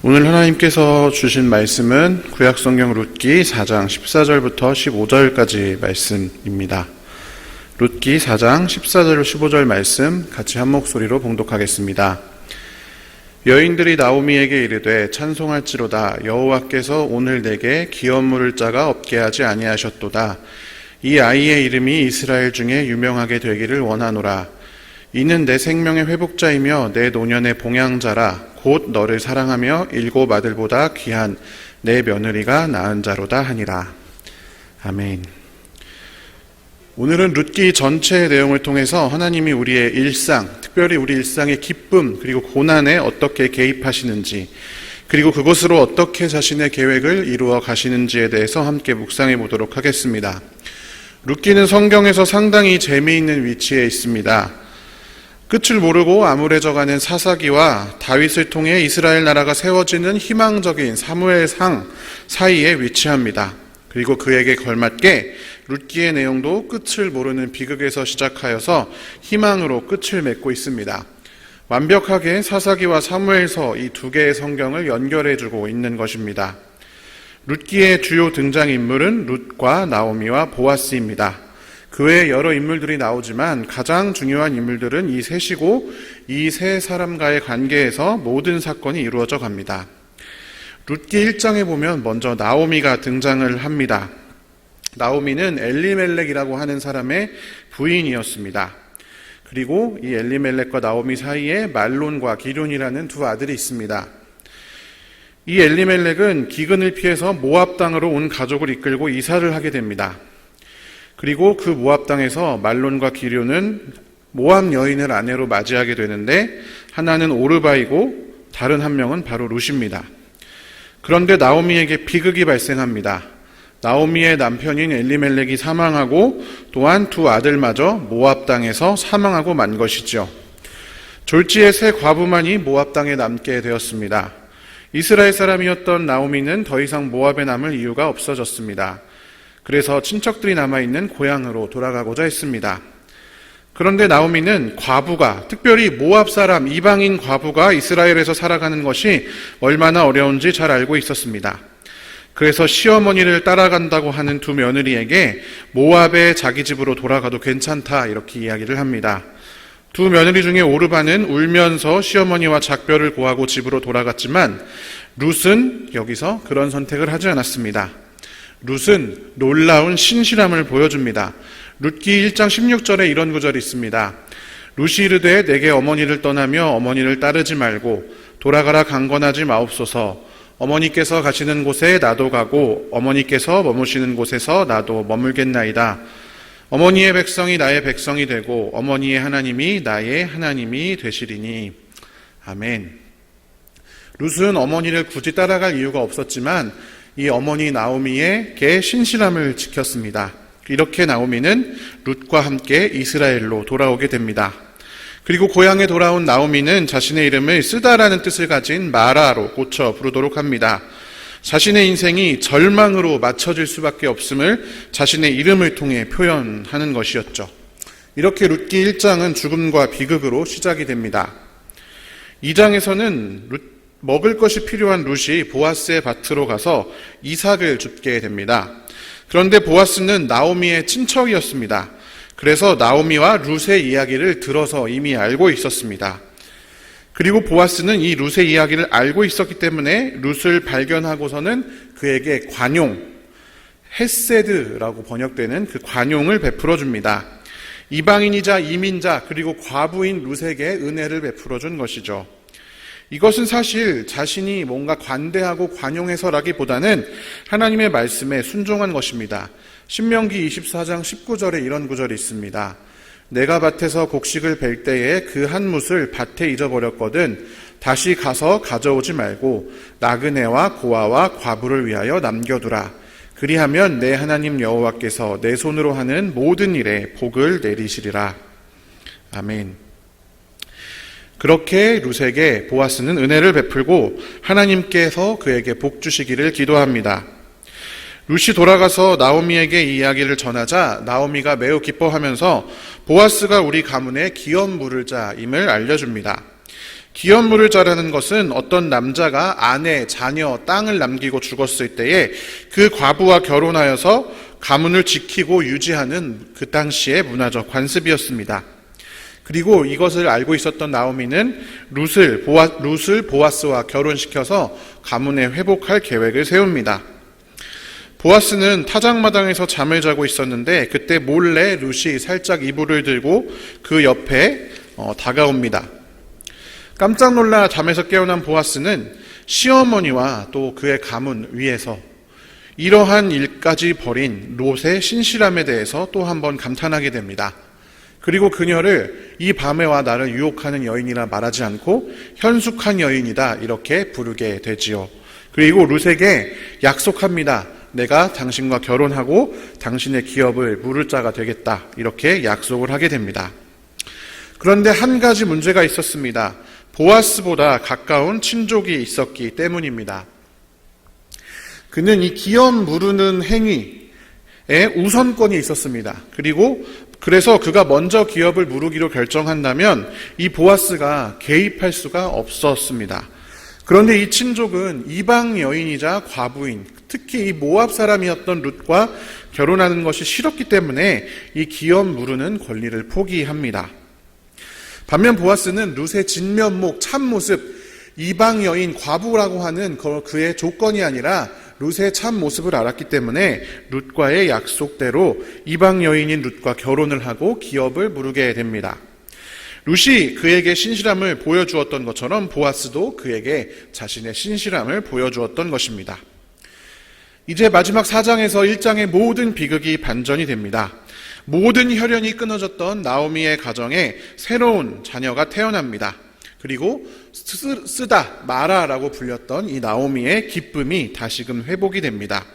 오늘 하나님께서 주신 말씀은 구약성경 룻기 4장 14절부터 15절까지 말씀입니다. 룻기 4장 14절 15절 말씀 같이 한 목소리로 봉독하겠습니다. 여인들이 나오미에게 이르되 찬송할지로다. 여호와께서 오늘 내게 기업 물을 자가 없게 하지 아니하셨도다. 이 아이의 이름이 이스라엘 중에 유명하게 되기를 원하노라. 이는 내 생명의 회복자이며 내 노년의 봉양자라. 곧 너를 사랑하며 일곱 아들보다 귀한 내 며느리가 낳은 자로다 하니라. 아멘. 오늘은 룻기 전체의 내용을 통해서 하나님이 우리의 일상, 특별히 우리 일상의 기쁨 그리고 고난에 어떻게 개입하시는지, 그리고 그것으로 어떻게 자신의 계획을 이루어 가시는지에 대해서 함께 묵상해 보도록 하겠습니다. 룻기는 성경에서 상당히 재미있는 위치에 있습니다. 끝을 모르고 암울해져가는 사사기와 다윗을 통해 이스라엘 나라가 세워지는 희망적인 사무엘상 사이에 위치합니다. 그리고 그에게 걸맞게 룻기의 내용도 끝을 모르는 비극에서 시작하여서 희망으로 끝을 맺고 있습니다. 완벽하게 사사기와 사무엘서 이 두 개의 성경을 연결해주고 있는 것입니다. 룻기의 주요 등장인물은 룻과 나오미와 보아스입니다. 그 외에 여러 인물들이 나오지만 가장 중요한 인물들은 이 셋이고, 이 세 사람과의 관계에서 모든 사건이 이루어져 갑니다. 룻기 1장에 보면 먼저 나오미가 등장을 합니다. 나오미는 엘리멜렉이라고 하는 사람의 부인이었습니다. 그리고 이 엘리멜렉과 나오미 사이에 말론과 기럐이라는 두 아들이 있습니다. 이 엘리멜렉은 기근을 피해서 모압 땅으로 온 가족을 이끌고 이사를 하게 됩니다. 그리고 그 모압 땅에서 말론과 기럐은 모압 여인을 아내로 맞이하게 되는데, 하나는 오르바이고 다른 한 명은 바로 룻입니다. 그런데 나오미에게 비극이 발생합니다. 나오미의 남편인 엘리멜렉이 사망하고 또한 두 아들마저 모압 땅에서 사망하고 만 것이죠. 졸지에 세 과부만이 모압 땅에 남게 되었습니다. 이스라엘 사람이었던 나오미는 더 이상 모압에 남을 이유가 없어졌습니다. 그래서 친척들이 남아있는 고향으로 돌아가고자 했습니다. 그런데 나오미는 과부가, 특별히 모압 사람, 이방인 과부가 이스라엘에서 살아가는 것이 얼마나 어려운지 잘 알고 있었습니다. 그래서 시어머니를 따라간다고 하는 두 며느리에게 모압의 자기 집으로 돌아가도 괜찮다, 이렇게 이야기를 합니다. 두 며느리 중에 오르바는 울면서 시어머니와 작별을 고하고 집으로 돌아갔지만, 룻은 여기서 그런 선택을 하지 않았습니다. 룻은 놀라운 신실함을 보여줍니다. 룻기 1장 16절에 이런 구절이 있습니다. 룻이 이르되 내게 어머니를 떠나며 어머니를 따르지 말고 돌아가라 강권하지 마옵소서. 어머니께서 가시는 곳에 나도 가고 어머니께서 머무시는 곳에서 나도 머물겠나이다. 어머니의 백성이 나의 백성이 되고 어머니의 하나님이 나의 하나님이 되시리니. 아멘. 룻은 어머니를 굳이 따라갈 이유가 없었지만 이 어머니 나오미에게 신실함을 지켰습니다. 이렇게 나오미는 룻과 함께 이스라엘로 돌아오게 됩니다. 그리고 고향에 돌아온 나오미는 자신의 이름을 쓰다라는 뜻을 가진 마라로 고쳐 부르도록 합니다. 자신의 인생이 절망으로 맞춰질 수밖에 없음을 자신의 이름을 통해 표현하는 것이었죠. 이렇게 룻기 1장은 죽음과 비극으로 시작이 됩니다. 2장에서는 먹을 것이 필요한 룻이 보아스의 밭으로 가서 이삭을 줍게 됩니다. 그런데 보아스는 나오미의 친척이었습니다. 그래서 나오미와 룻의 이야기를 들어서 이미 알고 있었습니다. 그리고 보아스는 이 룻의 이야기를 알고 있었기 때문에 룻을 발견하고서는 그에게 관용, 헤세드라고 번역되는 그 관용을 베풀어 줍니다. 이방인이자 이민자 그리고 과부인 룻에게 은혜를 베풀어 준 것이죠. 이것은 사실 자신이 뭔가 관대하고 관용해서라기보다는 하나님의 말씀에 순종한 것입니다. 신명기 24장 19절에 이런 구절이 있습니다. 내가 밭에서 곡식을 벨 때에 그 한 뭇을 밭에 잊어버렸거든 다시 가서 가져오지 말고 나그네와 고아와 과부를 위하여 남겨두라. 그리하면 내 하나님 여호와께서 내 손으로 하는 모든 일에 복을 내리시리라. 아멘. 그렇게 룻에게 보아스는 은혜를 베풀고 하나님께서 그에게 복 주시기를 기도합니다. 룻이 돌아가서 나오미에게 이 이야기를 전하자 나오미가 매우 기뻐하면서 보아스가 우리 가문의 기업 물을 자임을 알려줍니다. 기업물을 자라는 것은 어떤 남자가 아내, 자녀, 땅을 남기고 죽었을 때에 그 과부와 결혼하여서 가문을 지키고 유지하는 그 당시의 문화적 관습이었습니다. 그리고 이것을 알고 있었던 나오미는 룻을 보아스와 결혼시켜서 가문에 회복할 계획을 세웁니다. 보아스는 타작마당에서 잠을 자고 있었는데 그때 몰래 룻이 살짝 이불을 들고 그 옆에 다가옵니다. 깜짝 놀라 잠에서 깨어난 보아스는 시어머니와 또 그의 가문 위에서 이러한 일까지 벌인 롯의 신실함에 대해서 또 한번 감탄하게 됩니다. 그리고 그녀를 이 밤에와 나를 유혹하는 여인이라 말하지 않고 현숙한 여인이다 이렇게 부르게 되지요. 그리고 롯에게 약속합니다. 내가 당신과 결혼하고 당신의 기업을 물을 자가 되겠다 이렇게 약속을 하게 됩니다. 그런데 한 가지 문제가 있었습니다. 보아스보다 가까운 친족이 있었기 때문입니다. 그는 이 기업 무르는 행위에 우선권이 있었습니다. 그래서 그가 먼저 기업을 무르기로 결정한다면 이 보아스가 개입할 수가 없었습니다. 그런데 이 친족은 이방 여인이자 과부인, 특히 이 모압 사람이었던 룻과 결혼하는 것이 싫었기 때문에 이 기업 무르는 권리를 포기합니다. 반면 보아스는 룻의 진면목, 참모습, 이방 여인, 과부라고 하는 그의 조건이 아니라 룻의 참모습을 알았기 때문에 룻과의 약속대로 이방 여인인 룻과 결혼을 하고 기업을 무르게 됩니다. 룻이 그에게 신실함을 보여주었던 것처럼 보아스도 그에게 자신의 신실함을 보여주었던 것입니다. 이제 마지막 4장에서 1장의 모든 비극이 반전이 됩니다. 모든 혈연이 끊어졌던 나오미의 가정에 새로운 자녀가 태어납니다. 그리고 쓰다, 마라라고 불렸던 이 나오미의 기쁨이 다시금 회복이 됩니다.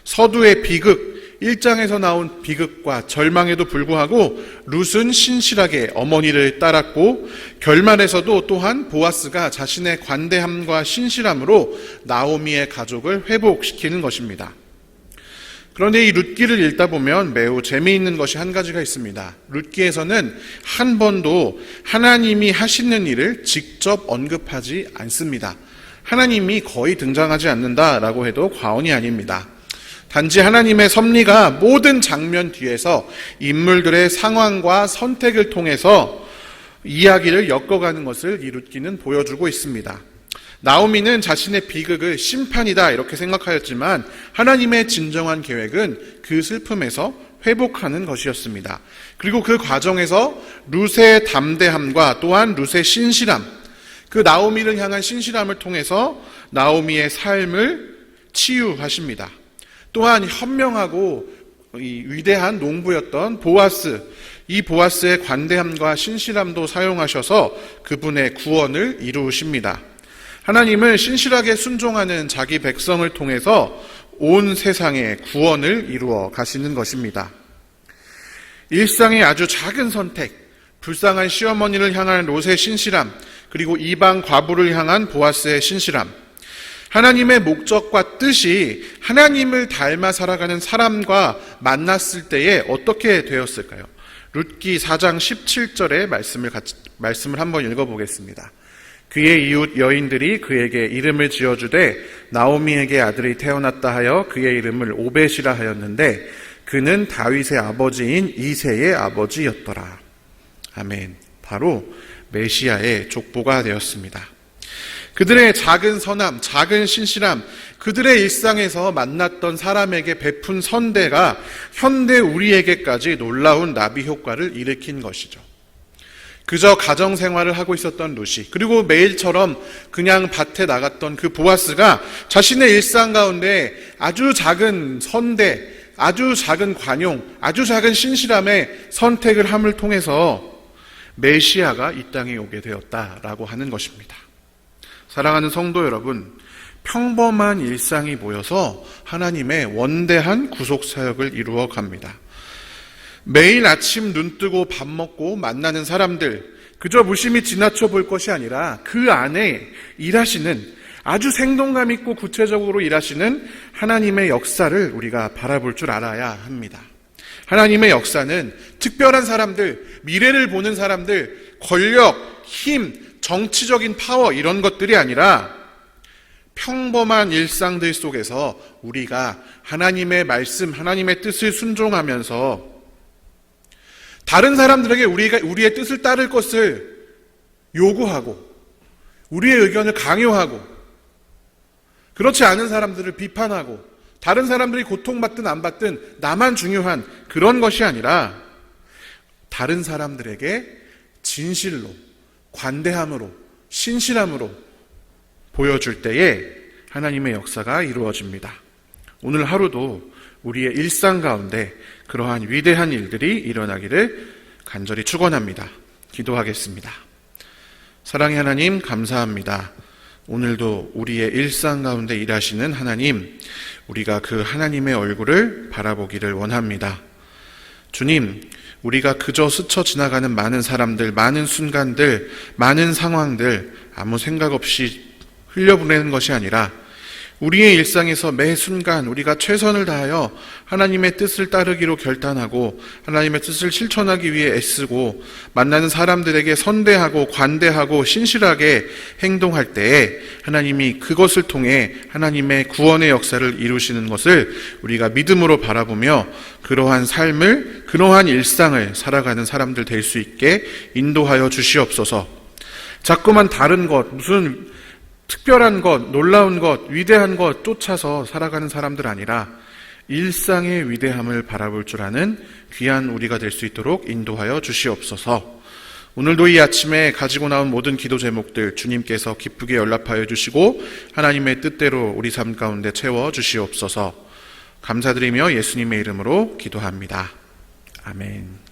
서두의 비극, 1장에서 나온 비극과 절망에도 불구하고 룻은 신실하게 어머니를 따랐고 결말에서도 또한 보아스가 자신의 관대함과 신실함으로 나오미의 가족을 회복시키는 것입니다. 그런데 이 룻기를 읽다 보면 매우 재미있는 것이 한 가지가 있습니다. 룻기에서는 한 번도 하나님이 하시는 일을 직접 언급하지 않습니다. 하나님이 거의 등장하지 않는다라고 해도 과언이 아닙니다. 단지 하나님의 섭리가 모든 장면 뒤에서 인물들의 상황과 선택을 통해서 이야기를 엮어가는 것을 이 룻기는 보여주고 있습니다. 나오미는 자신의 비극을 심판이다 이렇게 생각하였지만 하나님의 진정한 계획은 그 슬픔에서 회복하는 것이었습니다. 그리고 그 과정에서 룻의 담대함과 또한 룻의 신실함, 그 나오미를 향한 신실함을 통해서 나오미의 삶을 치유하십니다. 또한 현명하고 위대한 농부였던 보아스, 이 보아스의 관대함과 신실함도 사용하셔서 그분의 구원을 이루십니다. 하나님을 신실하게 순종하는 자기 백성을 통해서 온 세상의 구원을 이루어 가시는 것입니다. 일상의 아주 작은 선택, 불쌍한 시어머니를 향한 롯의 신실함, 그리고 이방 과부를 향한 보아스의 신실함, 하나님의 목적과 뜻이 하나님을 닮아 살아가는 사람과 만났을 때에 어떻게 되었을까요? 룻기 4장 17절의 말씀을 한번 읽어보겠습니다. 그의 이웃 여인들이 그에게 이름을 지어주되 나오미에게 아들이 태어났다 하여 그의 이름을 오벳이라 하였는데 그는 다윗의 아버지인 이새의 아버지였더라. 아멘. 바로 메시아의 족보가 되었습니다. 그들의 작은 선함, 작은 신실함, 그들의 일상에서 만났던 사람에게 베푼 선대가 현대 우리에게까지 놀라운 나비 효과를 일으킨 것이죠. 그저 가정생활을 하고 있었던 룻이, 그리고 매일처럼 그냥 밭에 나갔던 그 보아스가 자신의 일상 가운데 아주 작은 선대, 아주 작은 관용, 아주 작은 신실함의 선택을 함을 통해서 메시아가 이 땅에 오게 되었다라고 하는 것입니다. 사랑하는 성도 여러분, 평범한 일상이 모여서 하나님의 원대한 구속사역을 이루어 갑니다. 매일 아침 눈 뜨고 밥 먹고 만나는 사람들, 그저 무심히 지나쳐 볼 것이 아니라 그 안에 일하시는, 아주 생동감 있고 구체적으로 일하시는 하나님의 역사를 우리가 바라볼 줄 알아야 합니다. 하나님의 역사는 특별한 사람들, 미래를 보는 사람들, 권력, 힘, 정치적인 파워 이런 것들이 아니라 평범한 일상들 속에서 우리가 하나님의 말씀, 하나님의 뜻을 순종하면서 다른 사람들에게 우리의 뜻을 따를 것을 요구하고 우리의 의견을 강요하고 그렇지 않은 사람들을 비판하고 다른 사람들이 고통받든 안 받든 나만 중요한 그런 것이 아니라 다른 사람들에게 진실로 관대함으로 신실함으로 보여줄 때에 하나님의 역사가 이루어집니다. 오늘 하루도 우리의 일상 가운데 그러한 위대한 일들이 일어나기를 간절히 축원합니다. 기도하겠습니다. 사랑의 하나님 감사합니다. 오늘도 우리의 일상 가운데 일하시는 하나님, 우리가 그 하나님의 얼굴을 바라보기를 원합니다. 주님, 우리가 그저 스쳐 지나가는 많은 사람들, 많은 순간들, 많은 상황들 아무 생각 없이 흘려보내는 것이 아니라 우리의 일상에서 매 순간 우리가 최선을 다하여 하나님의 뜻을 따르기로 결단하고 하나님의 뜻을 실천하기 위해 애쓰고 만나는 사람들에게 선대하고 관대하고 신실하게 행동할 때에 하나님이 그것을 통해 하나님의 구원의 역사를 이루시는 것을 우리가 믿음으로 바라보며 그러한 삶을, 그러한 일상을 살아가는 사람들 될 수 있게 인도하여 주시옵소서. 자꾸만 다른 것, 무슨 특별한 것, 놀라운 것, 위대한 것 쫓아서 살아가는 사람들 아니라 일상의 위대함을 바라볼 줄 아는 귀한 우리가 될 수 있도록 인도하여 주시옵소서. 오늘도 이 아침에 가지고 나온 모든 기도 제목들 주님께서 기쁘게 연락하여 주시고 하나님의 뜻대로 우리 삶 가운데 채워 주시옵소서. 감사드리며 예수님의 이름으로 기도합니다. 아멘.